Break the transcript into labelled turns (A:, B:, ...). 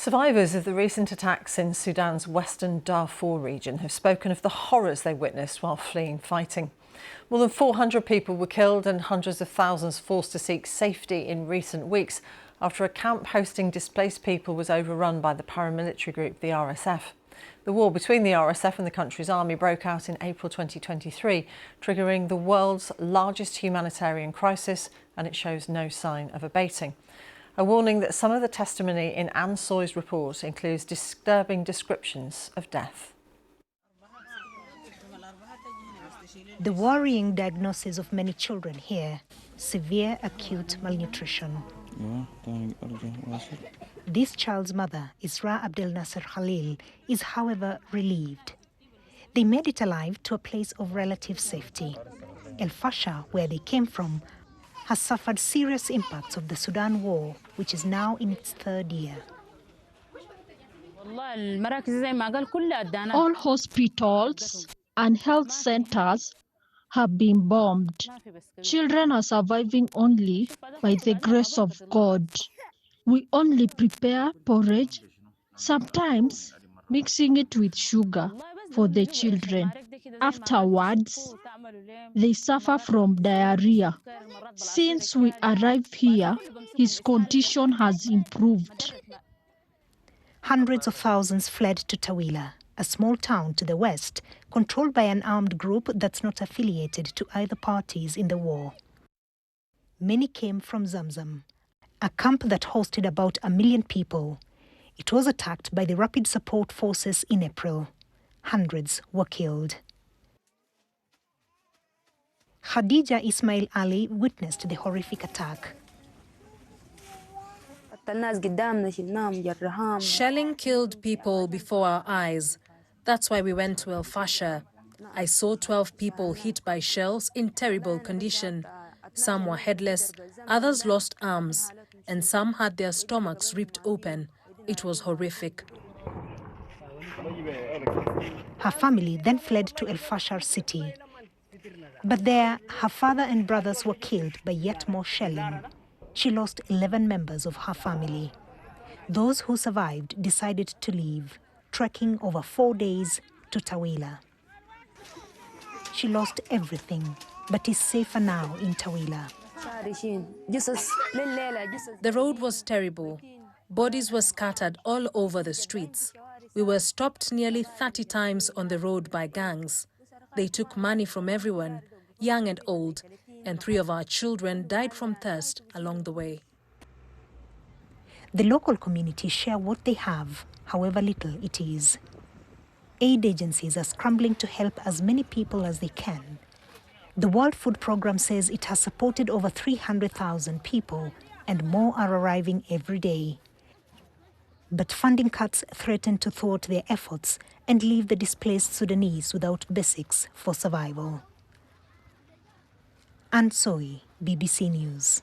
A: Survivors of the recent attacks in Sudan's western Darfur region have spoken of the horrors they witnessed while fleeing fighting. More than 400 people were killed and hundreds of thousands forced to seek safety in recent weeks after a camp hosting displaced people was overrun by the paramilitary group the RSF. The war between the RSF and the country's army broke out in April 2023, triggering the world's largest humanitarian crisis, and it shows no sign of abating. A warning that some of the testimony in Anne Soy's report includes disturbing descriptions of death.
B: The worrying diagnosis of many children here: severe acute malnutrition. This child's mother, Isra Abdel Nasser Khalil, is however relieved. They made it alive to a place of relative safety. El-Fasher, where they came from, has suffered serious impacts of the Sudan war, which is now in its third year.
C: All hospitals and health centers have been bombed. Children are surviving only by the grace of God. We only prepare porridge, sometimes mixing it with sugar for the children. Afterwards, they suffer from diarrhea. Since we arrived here, his condition has improved.
B: Hundreds of thousands fled to Tawila, a small town to the west, controlled by an armed group that's not affiliated to either parties in the war. Many came from Zamzam, a camp that hosted about 1 million people. It was attacked by the Rapid Support Forces in April. Hundreds were killed. Khadija Ismail Ali witnessed the horrific attack.
D: Shelling killed people before our eyes. That's why we went to el-Fasher. I saw 12 people hit by shells in terrible condition. Some were headless, others lost arms, and some had their stomachs ripped open. It was horrific.
B: Her family then fled to el-Fasher city. But there, her father and brothers were killed by yet more shelling. She lost 11 members of her family. Those who survived decided to leave, trekking over 4 days to Tawila. She lost everything, but is safer now in Tawila.
D: The road was terrible. Bodies were scattered all over the streets. We were stopped nearly 30 times on the road by gangs. They took money from everyone, young and old, and 3 of our children died from thirst along the way.
B: The local community share what they have, however little it is. Aid agencies are scrambling to help as many people as they can. The World Food Programme says it has supported over 300,000 people, and more are arriving every day. But funding cuts threaten to thwart their efforts and leave the displaced Sudanese without basics for survival. Anne Soy, BBC News.